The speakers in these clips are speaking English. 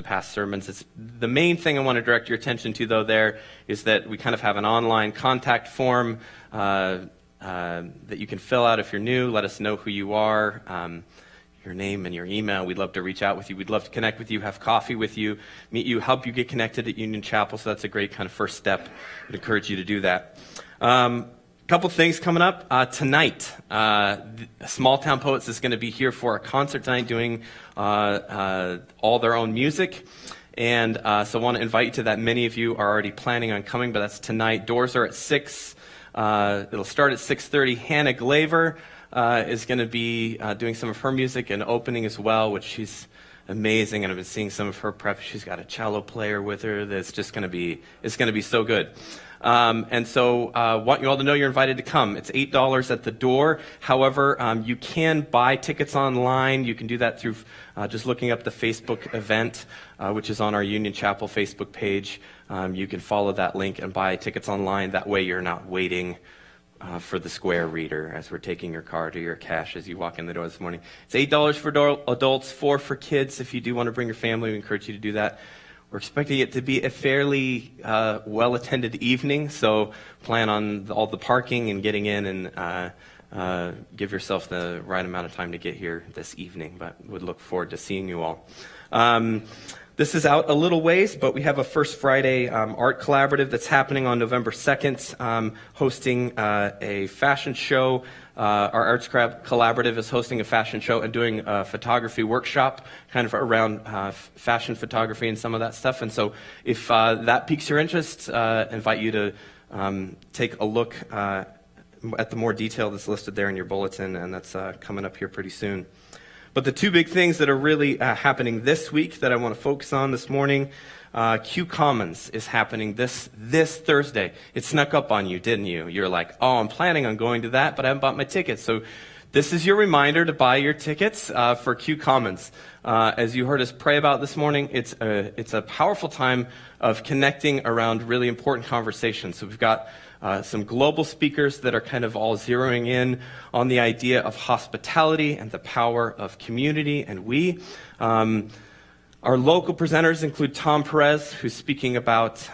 past sermons. It's the main thing I want to direct your attention to, though, there is that we kind of have an online contact form that you can fill out if you're new. Let us know who you are, your name and your email. We'd love to reach out with you. We'd love to connect with you, have coffee with you, meet you, help you get connected at Union Chapel. So that's a great kind of first step. I'd encourage you to do that. A couple things coming up tonight. Small Town Poets is going to be here for a concert tonight, doing all their own music, and so I want to invite you to that. Many of you are already planning on coming, but that's tonight. Doors are at 6. It'll start at 6:30. Hannah Glaver is going to be doing some of her music and opening as well, which she's amazing, and I've been seeing some of her prep. She's got a cello player with her that's just going to be, it's going to be so good. And so want you all to know you're invited to come. It's $8 at the door. However, you can buy tickets online. You can do that through just looking up the Facebook event, which is on our Union Chapel Facebook page. You can follow that link and buy tickets online. That way you're not waiting for the square reader as we're taking your card or your cash as you walk in the door this morning. It's $8 for adults, $4 for kids. If you do want to bring your family, we encourage you to do that. We're expecting it to be a fairly well-attended evening, so plan on all the parking and getting in, and give yourself the right amount of time to get here this evening, but would look forward to seeing you all. This is out a little ways, but we have a First Friday art collaborative that's happening on November 2nd, hosting a fashion show. Our Arts Collaborative is hosting a fashion show and doing a photography workshop kind of around fashion photography and some of that stuff. And so if that piques your interest, invite you to take a look at the more detail that's listed there in your bulletin, and that's coming up here pretty soon. But the two big things that are really happening this week that I want to focus on this morning, Q Commons is happening this Thursday. It snuck up on you, didn't you? You're like, oh, I'm planning on going to that, but I haven't bought my tickets. So this is your reminder to buy your tickets for Q Commons. As you heard us pray about this morning, it's a powerful time of connecting around really important conversations. So we've got some global speakers that are kind of all zeroing in on the idea of hospitality and the power of community and we. Our local presenters include Tom Perez, who's speaking about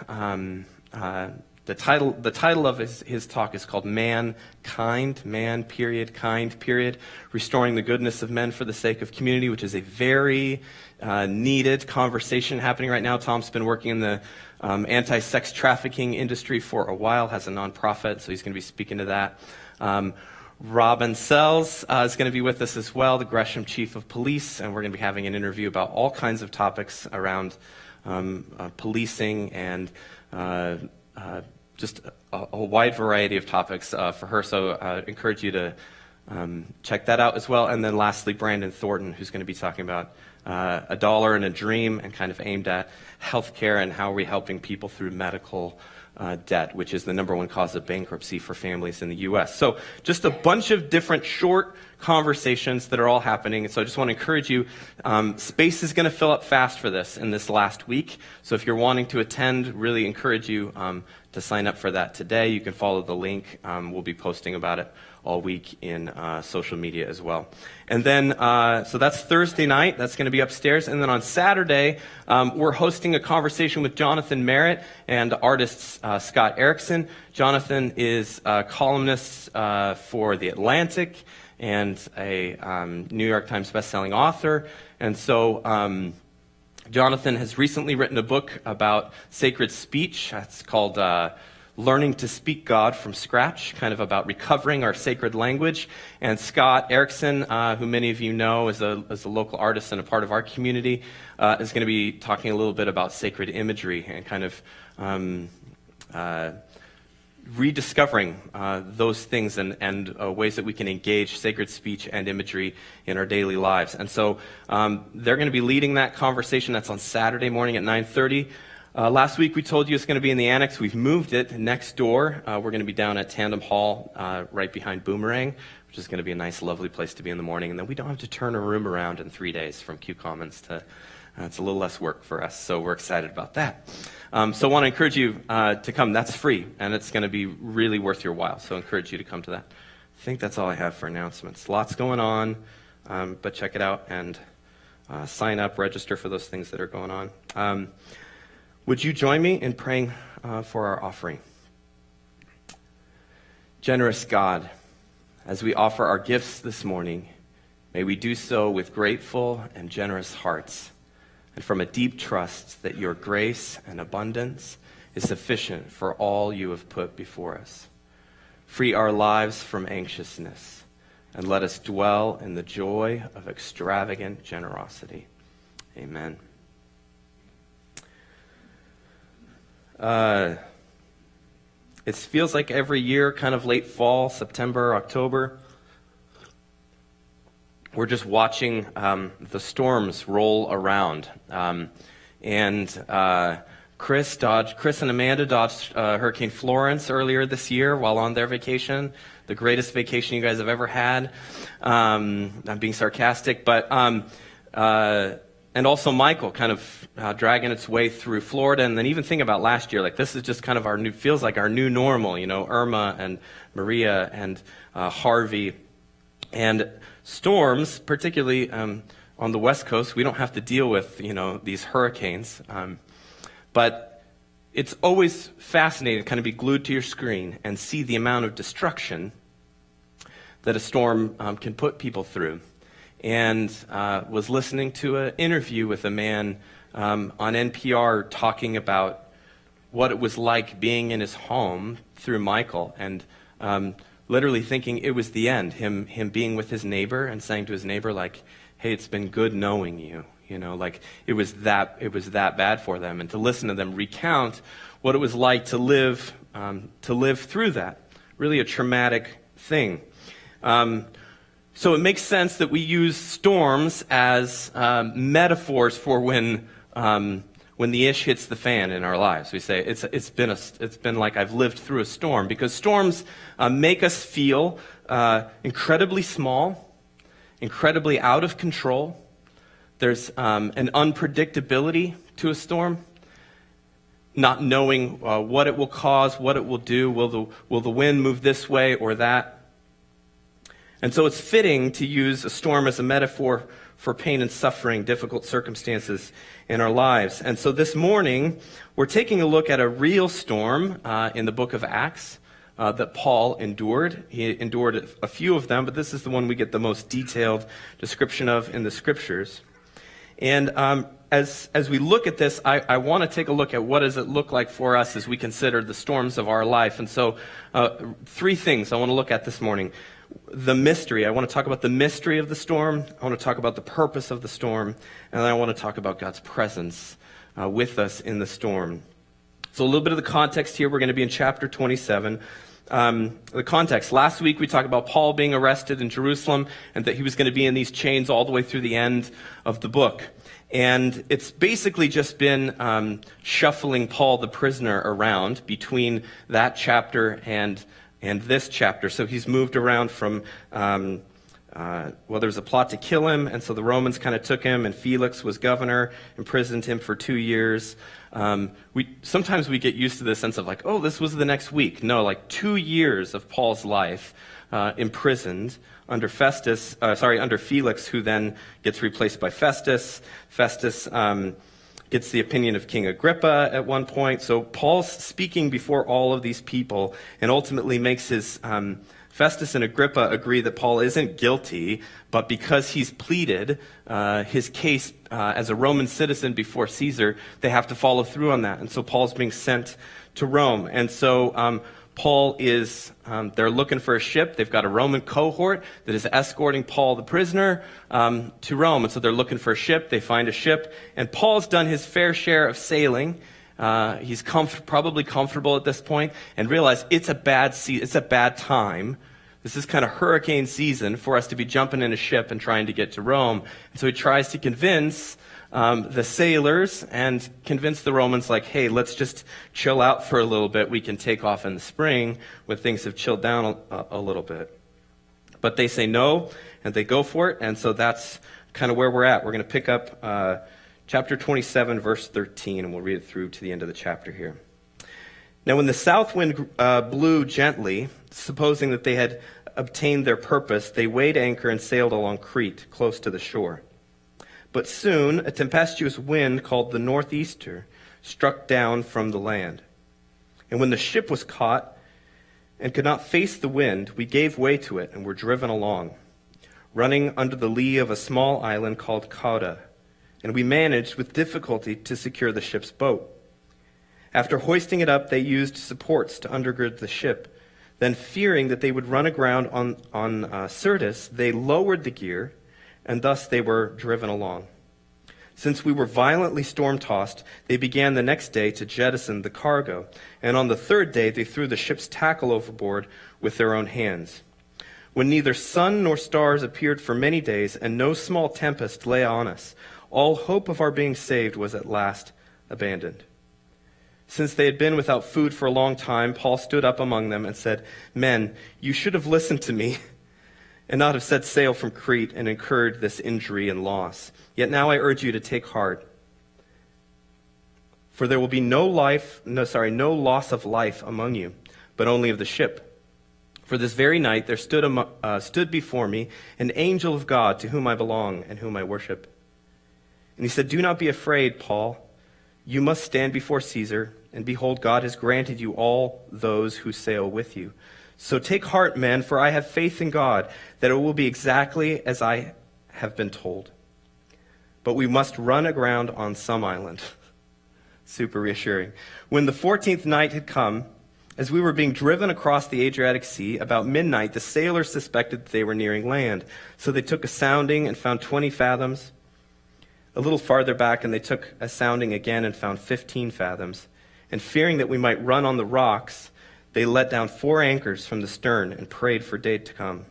the title of his talk is called Mankind, Man, period, kind, period, Restoring the Goodness of Men for the Sake of Community, which is a very needed conversation happening right now. Tom's been working in the anti-sex trafficking industry for a while, has a nonprofit, so he's going to be speaking to that. Robin Sells is going to be with us as well, the Gresham Chief of Police, and we're going to be having an interview about all kinds of topics around policing and just a wide variety of topics for her, so I encourage you to check that out as well. And then lastly, Brandon Thornton, who's going to be talking about a dollar and a dream and kind of aimed at healthcare and how are we helping people through medical debt, which is the number one cause of bankruptcy for families in the U.S. So just a bunch of different short conversations that are all happening. So I just want to encourage you, space is going to fill up fast for this in this last week. So if you're wanting to attend, really encourage you to sign up for that today. You can follow the link. We'll be posting about it all week in social media as well. And then, so that's Thursday night. That's going to be upstairs. And then on Saturday, we're hosting a conversation with Jonathan Merritt and artist Scott Erickson. Jonathan is a columnist for The Atlantic and a New York Times bestselling author. And so Jonathan has recently written a book about sacred speech. It's called Learning to Speak God from Scratch, kind of about recovering our sacred language. And Scott Erickson, who many of you know is a local artist and a part of our community, is going to be talking a little bit about sacred imagery and kind of rediscovering those things and ways that we can engage sacred speech and imagery in our daily lives. And so they're going to be leading that conversation. That's on Saturday morning at 9:30. Last week we told you it's going to be in the annex. We've moved it next door. We're going to be down at Tandem Hall right behind Boomerang, which is going to be a nice, lovely place to be in the morning. And then we don't have to turn a room around in 3 days from Q Commons to... it's a little less work for us, so we're excited about that. So I want to encourage you to come. That's free, and it's going to be really worth your while, so I encourage you to come to that. I think that's all I have for announcements. Lots going on, but check it out, and sign up, register for those things that are going on. Would you join me in praying for our offering? Generous God, as we offer our gifts this morning, may we do so with grateful and generous hearts, and from a deep trust that your grace and abundance is sufficient for all you have put before us. Free our lives from anxiousness, and let us dwell in the joy of extravagant generosity. Amen. It feels like every year, kind of late fall, September, October, we're just watching the storms roll around. Chris and Amanda dodged Hurricane Florence earlier this year while on their vacation, the greatest vacation you guys have ever had. I'm being sarcastic, but and also Michael kind of dragging its way through Florida. And then even think about last year, like this is just kind of feels like our new normal, Irma and Maria and Harvey. And storms, particularly on the West Coast, we don't have to deal with, these hurricanes. But it's always fascinating to kind of be glued to your screen and see the amount of destruction that a storm can put people through. And was listening to an interview with a man on NPR talking about what it was like being in his home through Michael, and literally thinking it was the end, him being with his neighbor and saying to his neighbor, like, hey, it's been good knowing you. Like it was that bad for them, and to listen to them recount what it was like to live through that. Really a traumatic thing. So it makes sense that we use storms as metaphors for when the ish hits the fan in our lives. We say it's been like I've lived through a storm, because storms make us feel incredibly small, incredibly out of control. There's an unpredictability to a storm, not knowing what it will cause, what it will do. Will the wind move this way or that? And so it's fitting to use a storm as a metaphor for pain and suffering, difficult circumstances in our lives. And so this morning, we're taking a look at a real storm in the book of Acts that Paul endured. He endured a few of them, but this is the one we get the most detailed description of in the scriptures. And as we look at this, I want to take a look at what does it look like for us as we consider the storms of our life. And so three things I want to look at this morning. The mystery. I want to talk about the mystery of the storm. I want to talk about the purpose of the storm. And then I want to talk about God's presence with us in the storm. So a little bit of the context here. We're going to be in chapter 27. The context. Last week we talked about Paul being arrested in Jerusalem and that he was going to be in these chains all the way through the end of the book. And it's basically just been shuffling Paul the prisoner around between that chapter and this chapter. So he's moved around from, there was a plot to kill him, and so the Romans kind of took him, and Felix was governor, imprisoned him for 2 years. Sometimes we get used to the sense of like, oh, this was the next week. No, like 2 years of Paul's life imprisoned under Felix, who then gets replaced by Festus. Festus gets the opinion of King Agrippa at one point. So Paul's speaking before all of these people and ultimately makes his Festus and Agrippa agree that Paul isn't guilty, but because he's pleaded his case as a Roman citizen before Caesar, they have to follow through on that. And so Paul's being sent to Rome. And so Paul is, they're looking for a ship. They've got a Roman cohort that is escorting Paul the prisoner to Rome. And so they're looking for a ship. They find a ship. And Paul's done his fair share of sailing. He's probably comfortable at this point and realize it's a bad time. This is kind of hurricane season for us to be jumping in a ship and trying to get to Rome. And so he tries to convince the sailors and convince the Romans, like, hey, let's just chill out for a little bit. We can take off in the spring when things have chilled down a little bit. But they say no, and they go for it. And so that's kind of where we're at. We're going to pick up chapter 27, verse 13, and we'll read it through to the end of the chapter here. Now, when the south wind blew gently, supposing that they had obtained their purpose, they weighed anchor and sailed along Crete, close to the shore. But soon a tempestuous wind called the northeaster struck down from the land. And when the ship was caught and could not face the wind, we gave way to it and were driven along, running under the lee of a small island called Cauda. And we managed with difficulty to secure the ship's boat. After hoisting it up, they used supports to undergird the ship. Then, fearing that they would run aground on Syrtis, they lowered the gear, and thus they were driven along. Since we were violently storm-tossed, they began the next day to jettison the cargo, and on the third day they threw the ship's tackle overboard with their own hands. When neither sun nor stars appeared for many days, and no small tempest lay on us, all hope of our being saved was at last abandoned. Since they had been without food for a long time, Paul stood up among them and said, "Men, you should have listened to me and not have set sail from Crete and incurred this injury and loss. Yet now I urge you to take heart, for there will be no loss of life among you, but only of the ship. For this very night there stood before me an angel of God to whom I belong and whom I worship." And he said, "Do not be afraid, Paul. You must stand before Caesar, and behold, God has granted you all those who sail with you. So take heart, men, for I have faith in God that it will be exactly as I have been told. But we must run aground on some island." Super reassuring. When the 14th night had come, as we were being driven across the Adriatic Sea, about midnight the sailors suspected that they were nearing land. So they took a sounding and found 20 fathoms. A little farther back, and they took a sounding again and found 15 fathoms. And fearing that we might run on the rocks, they let down 4 anchors from the stern and prayed for day to come.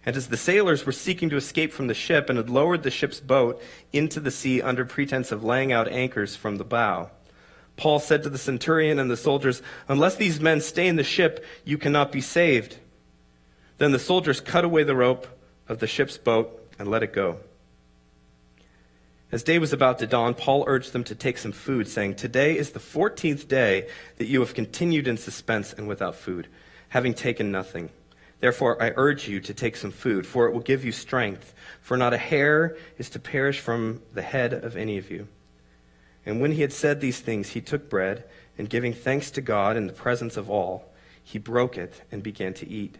And as the sailors were seeking to escape from the ship and had lowered the ship's boat into the sea under pretense of laying out anchors from the bow, Paul said to the centurion and the soldiers, "Unless these men stay in the ship, you cannot be saved." Then the soldiers cut away the rope of the ship's boat and let it go. As day was about to dawn, Paul urged them to take some food, saying, "Today is the 14th day that you have continued in suspense and without food, having taken nothing. Therefore I urge you to take some food, for it will give you strength, for not a hair is to perish from the head of any of you." And when he had said these things, he took bread, and giving thanks to God in the presence of all, he broke it and began to eat.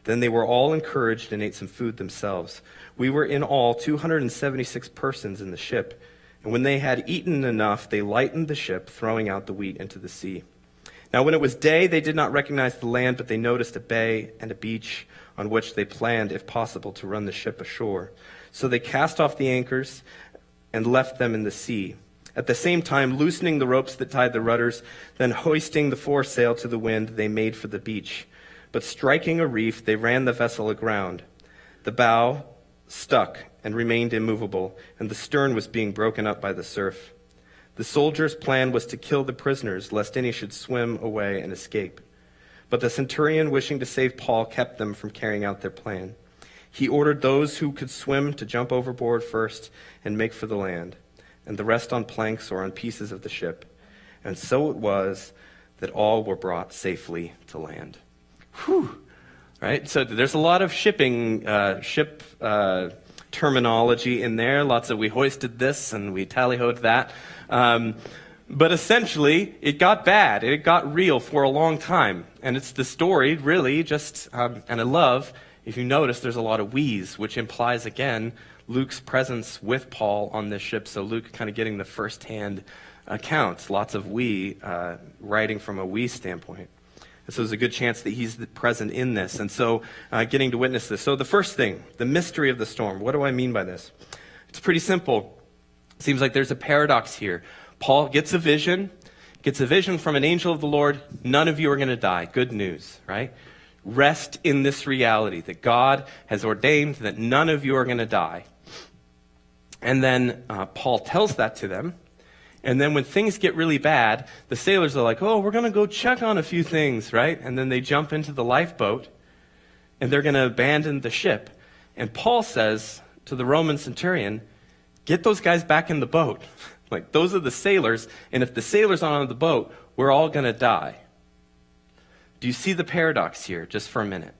Then they were all encouraged and ate some food themselves. We were in all 276 persons in the ship, and when they had eaten enough, they lightened the ship, throwing out the wheat into the sea. Now when it was day, they did not recognize the land, but they noticed a bay and a beach on which they planned, if possible, to run the ship ashore. So they cast off the anchors and left them in the sea, at the same time loosening the ropes that tied the rudders. Then hoisting the foresail to the wind, they made for the beach. But striking a reef, they ran the vessel aground. The bow stuck and remained immovable, and the stern was being broken up by the surf. The soldiers' plan was to kill the prisoners, lest any should swim away and escape. But the centurion, wishing to save Paul, kept them from carrying out their plan. He ordered those who could swim to jump overboard first and make for the land, and the rest on planks or on pieces of the ship. And so it was that all were brought safely to land. Whew. Right? So there's a lot of ship terminology in there. Lots of we hoisted this and we tally-hoed that. But essentially, it got bad. It got real for a long time. And it's the story, really, and I love, if you notice, there's a lot of we's, which implies, again, Luke's presence with Paul on this ship. So Luke kind of getting the first-hand accounts. Lots of we, writing from a we standpoint. And so there's a good chance that he's present in this. And so getting to witness this. So the first thing, the mystery of the storm. What do I mean by this? It's pretty simple. It seems like there's a paradox here. Paul gets a vision from an angel of the Lord. None of you are going to die. Good news, right? Rest in this reality that God has ordained that none of you are going to die. And then Paul tells that to them. And then when things get really bad, the sailors are like, "Oh, we're going to go check on a few things," right? And then they jump into the lifeboat, and they're going to abandon the ship. And Paul says to the Roman centurion, "Get those guys back in the boat." Like, those are the sailors, and if the sailors aren't on the boat, we're all going to die. Do you see the paradox here, just for a minute?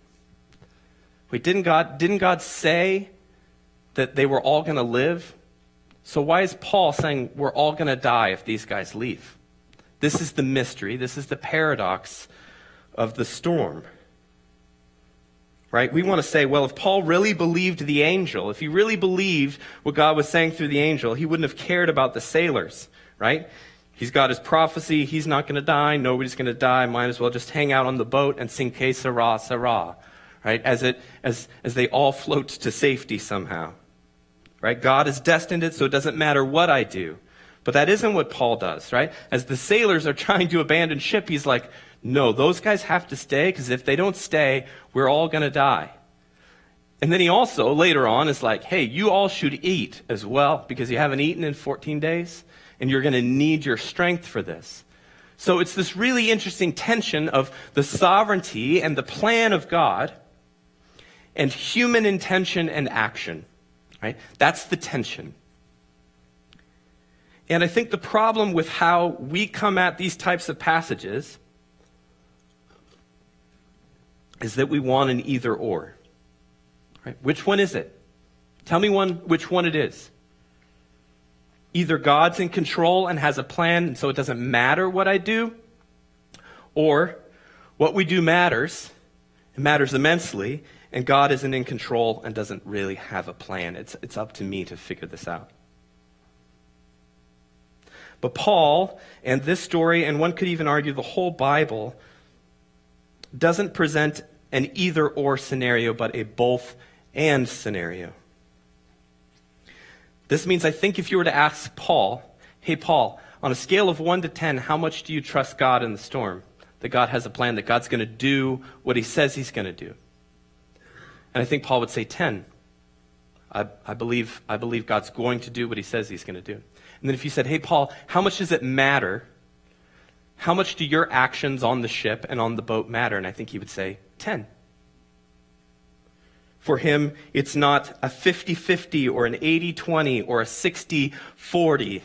Wait, didn't God say that they were all going to live. So why is Paul saying we're all going to die if these guys leave? This is the mystery. This is the paradox of the storm. Right? We want to say, well, if Paul really believed the angel, if he really believed what God was saying through the angel, he wouldn't have cared about the sailors, right? He's got his prophecy. He's not going to die. Nobody's going to die. Might as well just hang out on the boat and sing Que Sera, Sera, right? As they all float to safety somehow, right? God has destined it, so it doesn't matter what I do. But that isn't what Paul does, right? As the sailors are trying to abandon ship, he's like, no, those guys have to stay, because if they don't stay, we're all going to die. And then he also, later on, is like, hey, you all should eat as well, because you haven't eaten in 14 days, and you're going to need your strength for this. So it's this really interesting tension of the sovereignty and the plan of God and human intention and action, right? That's the tension. And I think the problem with how we come at these types of passages is that we want an either or. Right? Which one is it? Tell me which one it is. Either God's in control and has a plan, and so it doesn't matter what I do, or what we do matters, it matters immensely, and God isn't in control and doesn't really have a plan. It's up to me to figure this out. But Paul, and this story, and one could even argue the whole Bible, doesn't present an either-or scenario, but a both-and scenario. This means I think if you were to ask Paul, hey, Paul, on a scale of 1 to 10, how much do you trust God in the storm? That God has a plan, that God's going to do what he says he's going to do. And I think Paul would say 10. I believe God's going to do what he says he's going to do. And then if you said, hey, Paul, how much does it matter? How much do your actions on the ship and on the boat matter? And I think he would say 10. For him, it's not a 50-50 or an 80-20 or a 60-40. I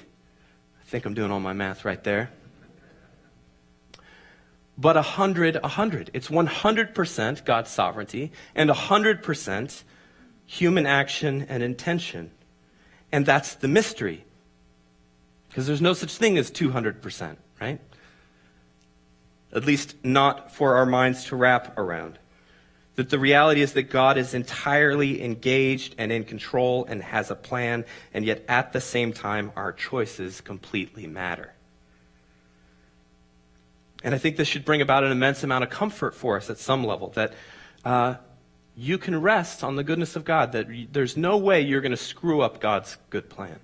think I'm doing all my math right there. But 100-100. It's 100% God's sovereignty and 100% human action and intention. And that's the mystery. Because there's no such thing as 200%, right? At least not for our minds to wrap around. That the reality is that God is entirely engaged and in control and has a plan, and yet at the same time, our choices completely matter. And I think this should bring about an immense amount of comfort for us at some level, that you can rest on the goodness of God, that there's no way you're going to screw up God's good plan.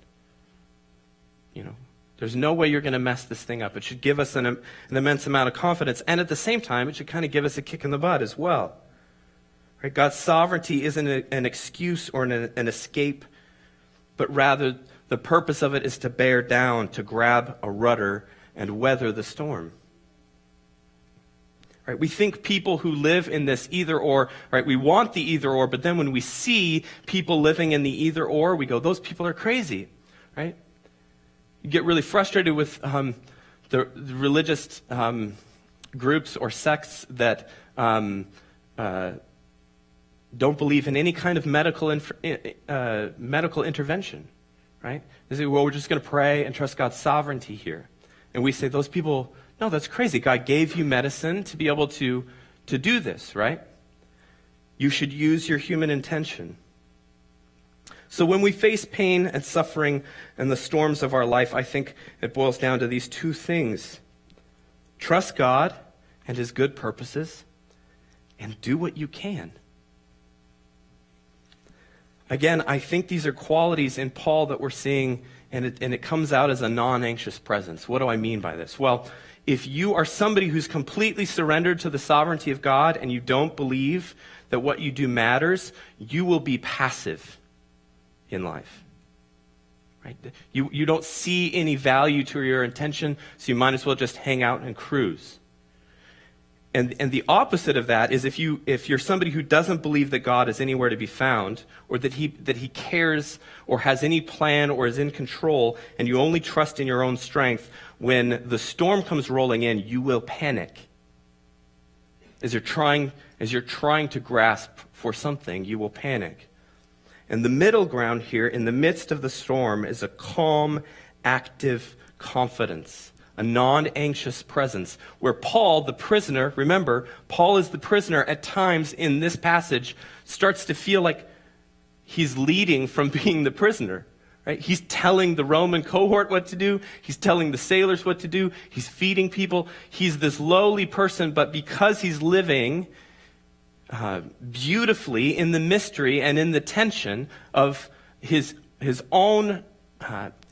You know, there's no way you're going to mess this thing up. It should give us an immense amount of confidence, and at the same time, it should kind of give us a kick in the butt as well. Right? God's sovereignty isn't an excuse or an escape, but rather the purpose of it is to bear down, to grab a rudder and weather the storm. Right? We think people who live in this either-or, right? We want the either-or, but then when we see people living in the either-or, we go, those people are crazy, right? You get really frustrated with the religious groups or sects that don't believe in any kind of medical intervention, right? They say, well, we're just going to pray and trust God's sovereignty here. And we say, those people, no, that's crazy. God gave you medicine to be able to do this, right? You should use your human intention. So when we face pain and suffering and the storms of our life, I think it boils down to these two things. Trust God and his good purposes, and do what you can. Again, I think these are qualities in Paul that we're seeing, and it comes out as a non-anxious presence. What do I mean by this? Well, if you are somebody who's completely surrendered to the sovereignty of God and you don't believe that what you do matters, you will be passive in life. Right? You don't see any value to your intention, so you might as well just hang out and cruise. And the opposite of that is if you're somebody who doesn't believe that God is anywhere to be found, or that he cares or has any plan or is in control, and you only trust in your own strength, when the storm comes rolling in, you will panic. As you're trying to grasp for something, you will panic. And the middle ground here, in the midst of the storm, is a calm, active confidence, a non-anxious presence, where Paul, the prisoner, remember, Paul is the prisoner at times in this passage, starts to feel like he's leading from being the prisoner. Right? He's telling the Roman cohort what to do. He's telling the sailors what to do. He's feeding people. He's this lowly person, but because he's living beautifully in the mystery and in the tension of his own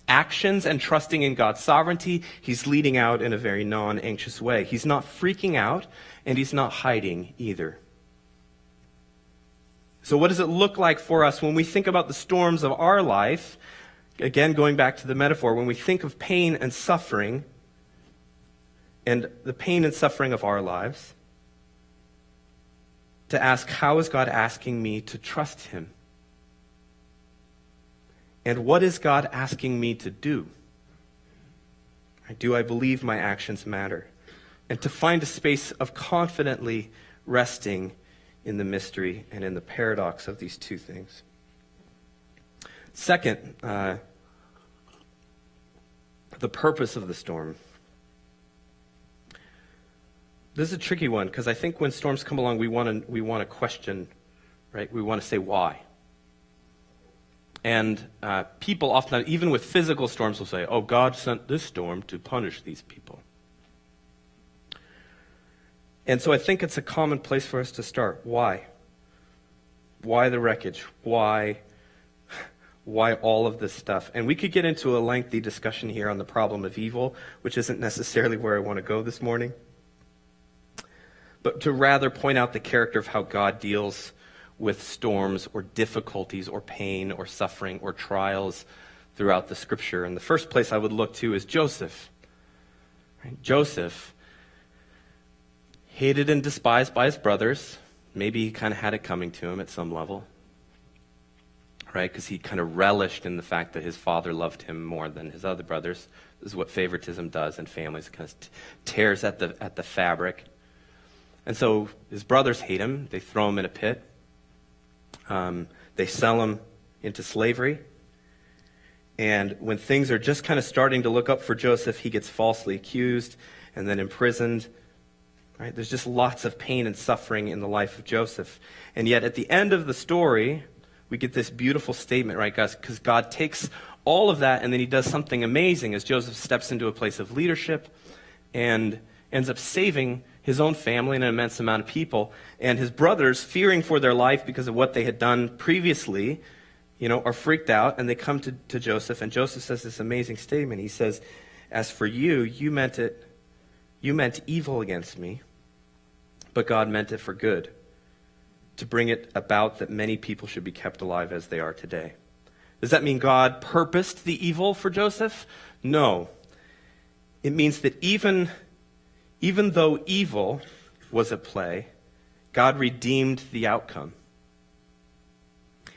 actions and trusting in God's sovereignty, he's leading out in a very non-anxious way. He's not freaking out, and he's not hiding either. So what does it look like for us when we think about the storms of our life? Again, going back to the metaphor, when we think of pain and suffering, and the pain and suffering of our lives, to ask, how is God asking me to trust him? And what is God asking me to do? Do I believe my actions matter? And to find a space of confidently resting in the mystery and in the paradox of these two things. Second, the purpose of the storm. This is a tricky one, because I think when storms come along, we want to question, right? We want to say why. And people often, even with physical storms, will say, oh, God sent this storm to punish these people. And so I think it's a common place for us to start. Why? Why the wreckage? Why all of this stuff? And we could get into a lengthy discussion here on the problem of evil, which isn't necessarily where I want to go this morning. But to rather point out the character of how God deals with storms or difficulties or pain or suffering or trials throughout the Scripture. And the first place I would look to is Joseph. Right? Joseph, hated and despised by his brothers. Maybe he kind of had it coming to him at some level. Right? Because he kind of relished in the fact that his father loved him more than his other brothers. This is what favoritism does in families. It kind of tears at the fabric. And so his brothers hate him. They throw him in a pit. They sell him into slavery. And when things are just kind of starting to look up for Joseph, he gets falsely accused and then imprisoned. Right? There's just lots of pain and suffering in the life of Joseph. And yet at the end of the story, we get this beautiful statement, right, guys? Because God takes all of that and then he does something amazing as Joseph steps into a place of leadership and ends up saving his own family and an immense amount of people. And his brothers, fearing for their life because of what they had done previously, are freaked out, and they come to Joseph, and Joseph says this amazing statement. He says, as for you, you meant evil against me, but God meant it for good, to bring it about that many people should be kept alive as they are today. Does that mean God purposed the evil for Joseph? No. It means that even though evil was at play, God redeemed the outcome.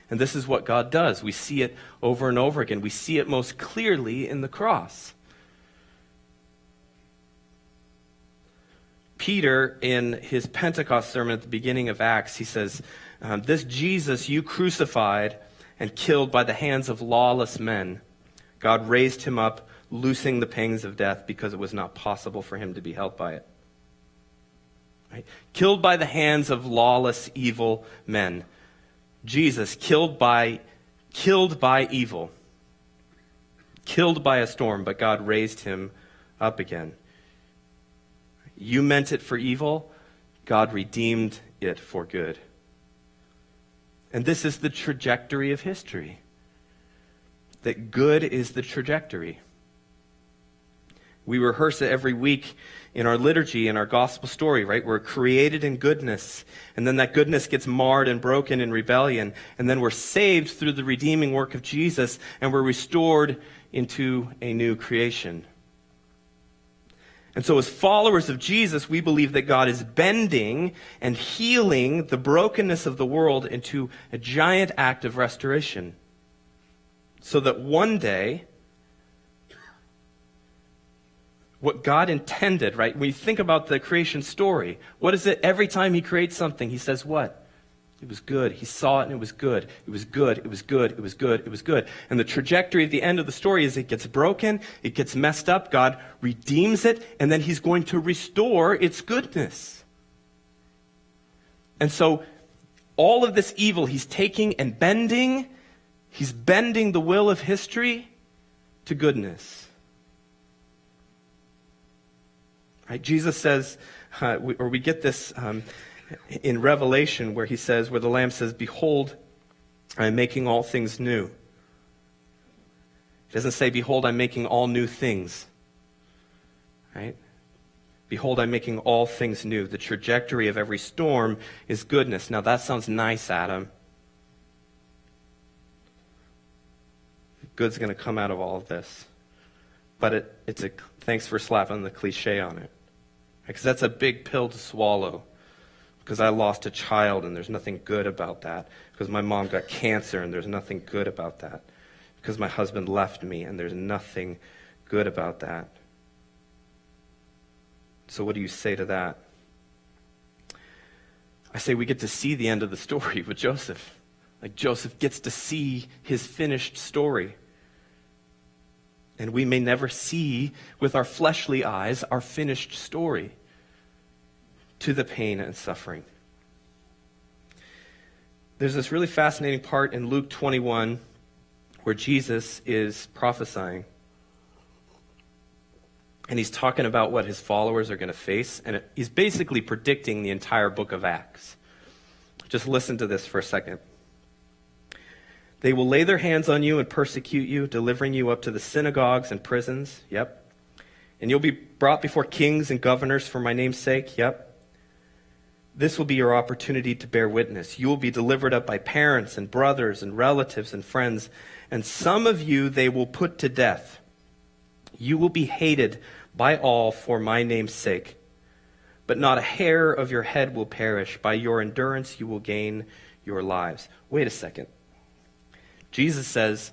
And this is what God does. We see it over and over again. We see it most clearly in the cross. Peter, in his Pentecost sermon at the beginning of Acts, he says, this Jesus you crucified and killed by the hands of lawless men, God raised him up, loosing the pangs of death because it was not possible for him to be held by it. Right? Killed by the hands of lawless, evil men. Jesus, killed by evil. Killed by a storm, but God raised him up again. You meant it for evil, God redeemed it for good. And this is the trajectory of history. That good is the trajectory. We rehearse it every week in our liturgy, in our gospel story, right? We're created in goodness, and then that goodness gets marred and broken in rebellion, and then we're saved through the redeeming work of Jesus, and we're restored into a new creation. And so as followers of Jesus, we believe that God is bending and healing the brokenness of the world into a giant act of restoration. So that one day, what God intended, right? When you think about the creation story, what is it? Every time he creates something, he says what? It was good. He saw it and it was good. It was good. It was good. It was good. It was good. And the trajectory at the end of the story is it gets broken, it gets messed up, God redeems it, and then he's going to restore its goodness. And so all of this evil he's taking and bending, he's bending the will of history to goodness. Right? Jesus says, we get this in Revelation where where the Lamb says, behold, I am making all things new. It doesn't say, behold, I'm making all new things. Right? Behold, I'm making all things new. The trajectory of every storm is goodness. Now that sounds nice, Adam. Good's going to come out of all of this. But thanks for slapping the cliche on it. Because that's a big pill to swallow. Because I lost a child and there's nothing good about that. Because my mom got cancer and there's nothing good about that. Because my husband left me and there's nothing good about that. So what do you say to that? I say we get to see the end of the story with Joseph. Like Joseph gets to see his finished story. And we may never see with our fleshly eyes our finished story to the pain and suffering. There's this really fascinating part in Luke 21 where Jesus is prophesying. And he's talking about what his followers are going to face. And he's basically predicting the entire book of Acts. Just listen to this for a second. They will lay their hands on you and persecute you, delivering you up to the synagogues and prisons. Yep. And you'll be brought before kings and governors for my name's sake. Yep. This will be your opportunity to bear witness. You will be delivered up by parents and brothers and relatives and friends. And some of you they will put to death. You will be hated by all for my name's sake. But not a hair of your head will perish. By your endurance you will gain your lives. Wait a second. Jesus says,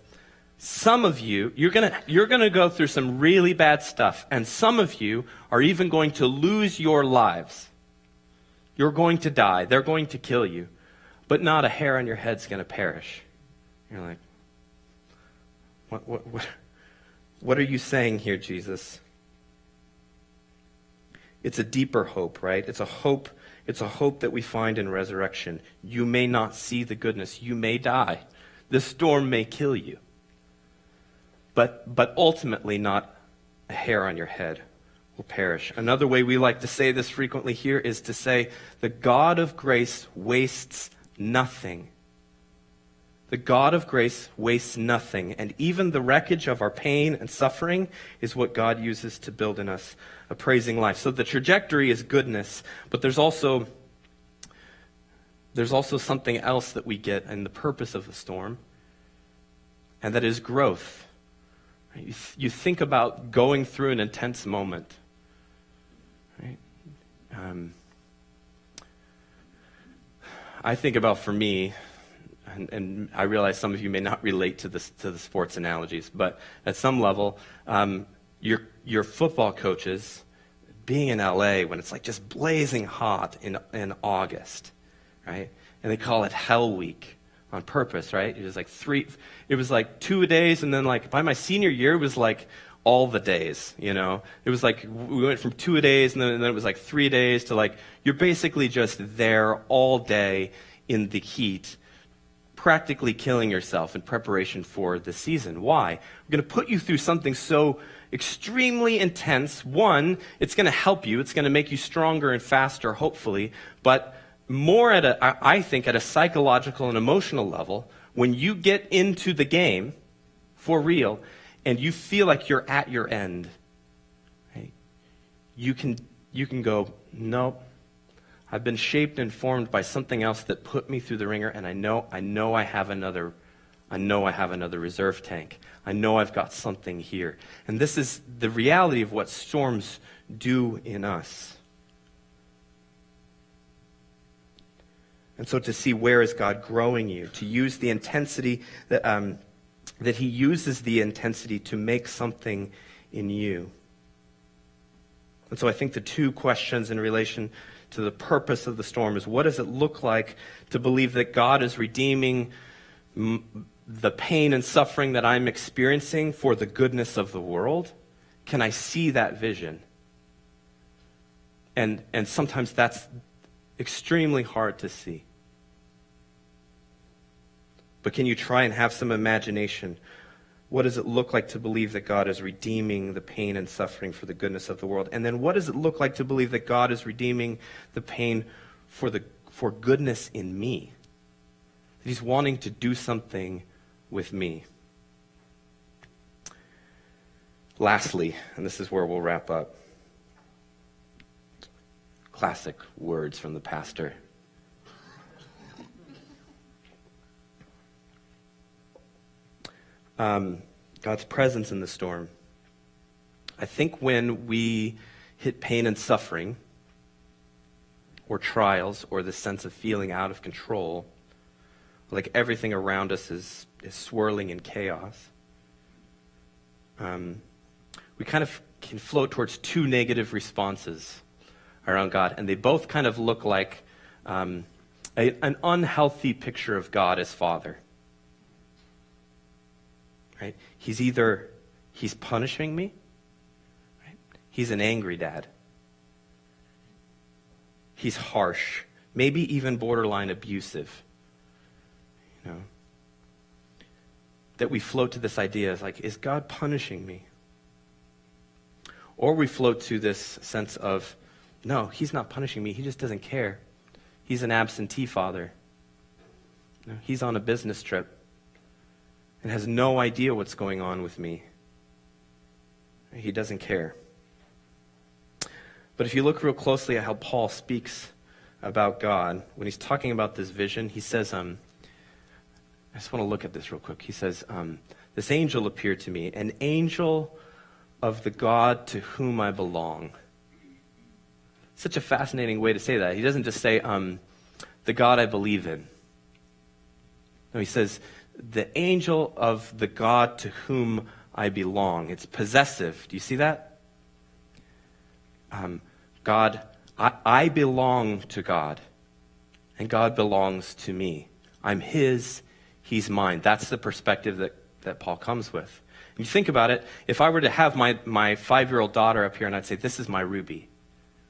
some of you, you're gonna go through some really bad stuff, and some of you are even going to lose your lives. You're going to die. They're going to kill you. But not a hair on your head's going to perish. You're like, what are you saying here, Jesus? It's a deeper hope, right? It's a hope that we find in resurrection. You may not see the goodness. You may die. The storm may kill you. But ultimately not a hair on your head will perish. Another way we like to say this frequently here is to say, the God of grace wastes nothing. The God of grace wastes nothing. And even the wreckage of our pain and suffering is what God uses to build in us a praising life. So the trajectory is goodness, but there's also something else that we get in the purpose of the storm, and that is growth. You think about going through an intense moment. Right? I think about, for me, and I realize some of you may not relate to the sports analogies, but at some level, your football coaches being in LA when it's like just blazing hot in August, right? And they call it Hell Week on purpose, right? It was like 2 days, and then like by my senior year, it was like all the days, you know? It was like we went from 2 days, and then it was like 3 days to like, you're basically just there all day in the heat, practically killing yourself in preparation for the season. Why? We're going to put you through something so extremely intense. One, it's going to help you. It's going to make you stronger and faster, hopefully. But more I think at a psychological and emotional level, when you get into the game for real and you feel like you're at your end, right, you can go, nope. I've been shaped and formed by something else that put me through the ringer, and I know I have another reserve tank. I know I've got something here. And this is the reality of what storms do in us. And so to see, where is God growing you? To use the intensity that he uses the intensity to make something in you. And so I think the two questions in relation to the purpose of the storm is, what does it look like to believe that God is redeeming the pain and suffering that I'm experiencing for the goodness of the world? Can I see that vision? And sometimes that's extremely hard to see. But can you try and have some imagination? What does it look like to believe that God is redeeming the pain and suffering for the goodness of the world? And then what does it look like to believe that God is redeeming the pain for goodness in me? That he's wanting to do something with me. Lastly, and this is where we'll wrap up. Classic words from the pastor. God's presence in the storm. I think when we hit pain and suffering, or trials, or the sense of feeling out of control, like everything around us is swirling in chaos, we kind of can float towards two negative responses around God, and they both kind of look like an unhealthy picture of God as Father. Right? He's punishing me. Right? He's an angry dad. He's harsh, maybe even borderline abusive. That we float to this idea as like, is God punishing me? Or we float to this sense of, no, he's not punishing me. He just doesn't care. He's an absentee father. He's on a business trip and has no idea what's going on with me. He doesn't care. But if you look real closely at how Paul speaks about God, when he's talking about this vision, he says, I just want to look at this real quick. He says, this angel appeared to me, an angel of the God to whom I belong. Such a fascinating way to say that. He doesn't just say, the God I believe in. No, he says, the angel of the God to whom I belong. It's possessive. Do you see that? God, I belong to God, and God belongs to me. I'm his, he's mine. That's the perspective that Paul comes with. And you think about it, if I were to have my 5-year-old daughter up here and I'd say, this is my Ruby,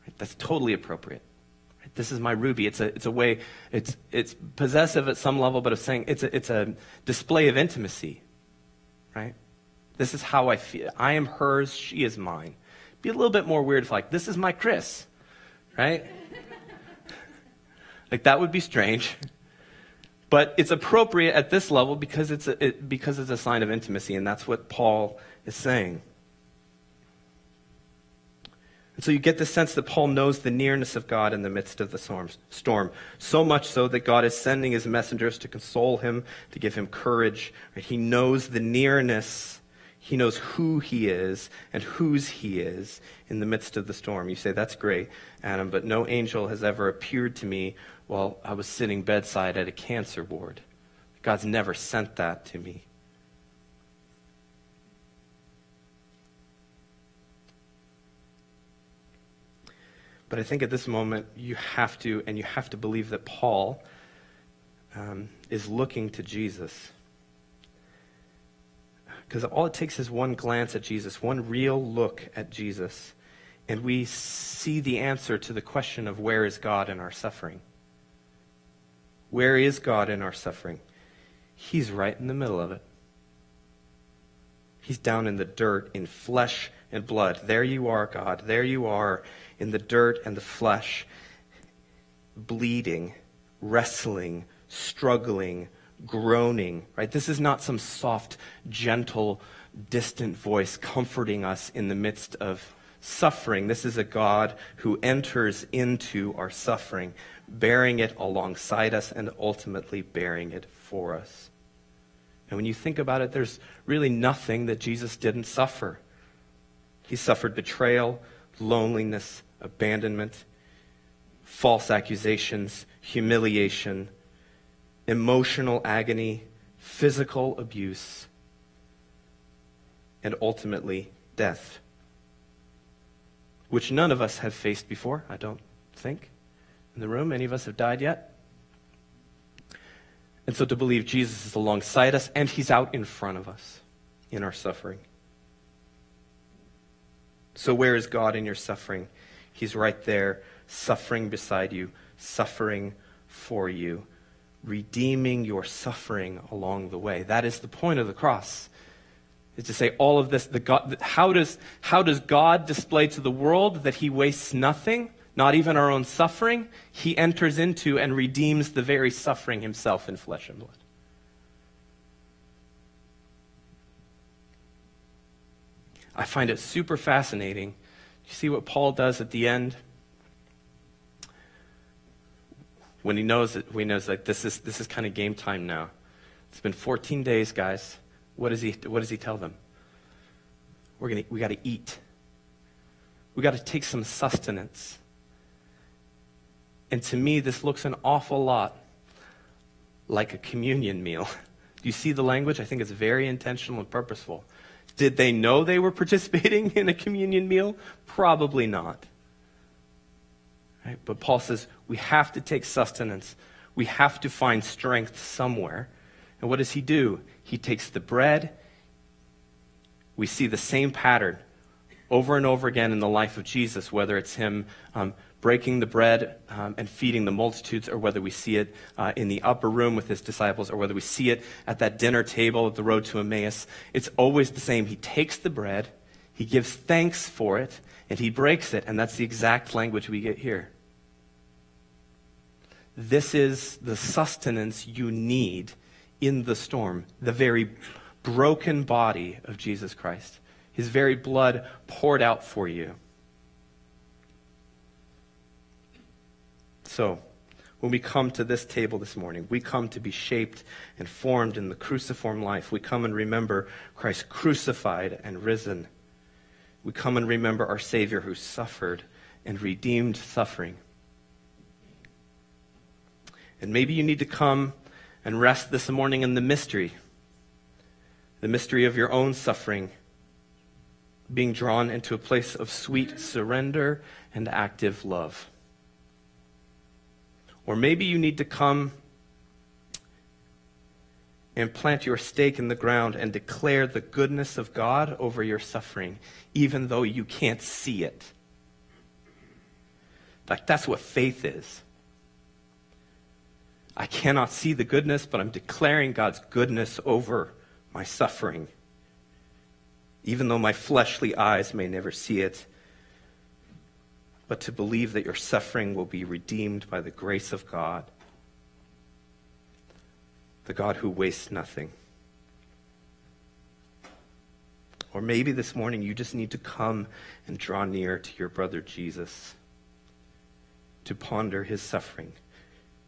right? That's totally appropriate. Right? This is my Ruby. It's a way, it's possessive at some level, but of saying it's a display of intimacy, right? This is how I feel. I am hers, she is mine. Be a little bit more weird if like, this is my Chris, right? Like that would be strange. But it's appropriate at this level because it's a sign of intimacy, and that's what Paul is saying. And so you get the sense that Paul knows the nearness of God in the midst of the storm, so much so that God is sending his messengers to console him, to give him courage. He knows the nearness. He knows who he is and whose he is in the midst of the storm. You say, that's great, Adam, but no angel has ever appeared to me while I was sitting bedside at a cancer ward. God's never sent that to me. But I think at this moment you have to believe that Paul is looking to Jesus. Because all it takes is one glance at Jesus, one real look at Jesus, and we see the answer to the question of where is God in our suffering? Where is God in our suffering? He's right in the middle of it. He's down in the dirt, in flesh and blood. There you are, God. There you are in the dirt and the flesh, bleeding, wrestling, struggling, groaning, right? This is not some soft, gentle, distant voice comforting us in the midst of suffering. This is a God who enters into our suffering, bearing it alongside us and ultimately bearing it for us. And when you think about it, there's really nothing that Jesus didn't suffer. He suffered betrayal, loneliness, abandonment, false accusations, humiliation, emotional agony, physical abuse, and ultimately death. which none of us have faced before, I don't think. In the room, any of us have died yet? And so to believe Jesus is alongside us and he's out in front of us in our suffering. So where is God in your suffering? He's right there, suffering beside you, suffering for you, redeeming your suffering along the way. That is the point of the cross. Is to say all of this, how does God display to the world that he wastes nothing, not even our own suffering? He enters into and redeems the very suffering himself in flesh and blood. I find it super fascinating. You see what Paul does at the end? When he knows that this is kind of game time now. It's been 14 days, guys. What does he tell them? We got to eat. We got to take some sustenance. And to me, this looks an awful lot like a communion meal. Do you see the language? I think it's very intentional and purposeful. Did they know they were participating in a communion meal? Probably not. Right? But Paul says we have to take sustenance. We have to find strength somewhere. And what does he do? He takes the bread. We see the same pattern over and over again in the life of Jesus, whether it's him breaking the bread and feeding the multitudes, or whether we see it in the upper room with his disciples, or whether we see it at that dinner table at the road to Emmaus. It's always the same. He takes the bread, he gives thanks for it, and he breaks it, and that's the exact language we get here. This is the sustenance you need in the storm, the very broken body of Jesus Christ, his very blood poured out for you. So, when we come to this table this morning, we come to be shaped and formed in the cruciform life. We come and remember Christ crucified and risen. We come and remember our Savior who suffered and redeemed suffering. And maybe you need to come and rest this morning in the mystery of your own suffering, being drawn into a place of sweet surrender and active love. Or maybe you need to come and plant your stake in the ground and declare the goodness of God over your suffering, even though you can't see it. Like, that's what faith is. I cannot see the goodness, but I'm declaring God's goodness over my suffering, even though my fleshly eyes may never see it. But to believe that your suffering will be redeemed by the grace of God, the God who wastes nothing. Or maybe this morning you just need to come and draw near to your brother Jesus, to ponder his suffering,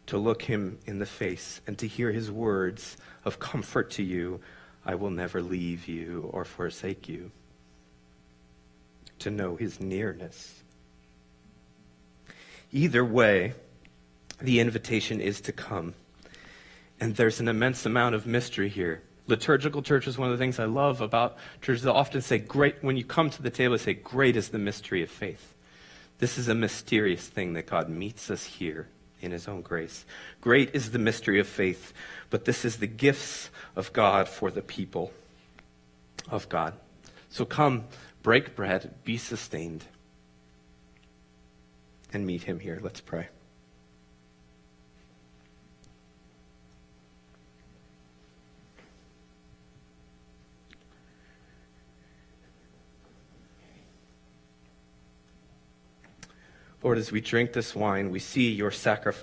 to look him in the face, and to hear his words of comfort to you. I will never leave you or forsake you. To know his nearness. Either way, the invitation is to come. And there's an immense amount of mystery here. Liturgical church is one of the things I love about churches. They'll often say, great, when you come to the table, they say, great is the mystery of faith. This is a mysterious thing that God meets us here in his own grace. Great is the mystery of faith, but this is the gifts of God for the people of God. So come, break bread, be sustained, and meet him here. Let's pray. Lord, as we drink this wine, we see your sacrifice.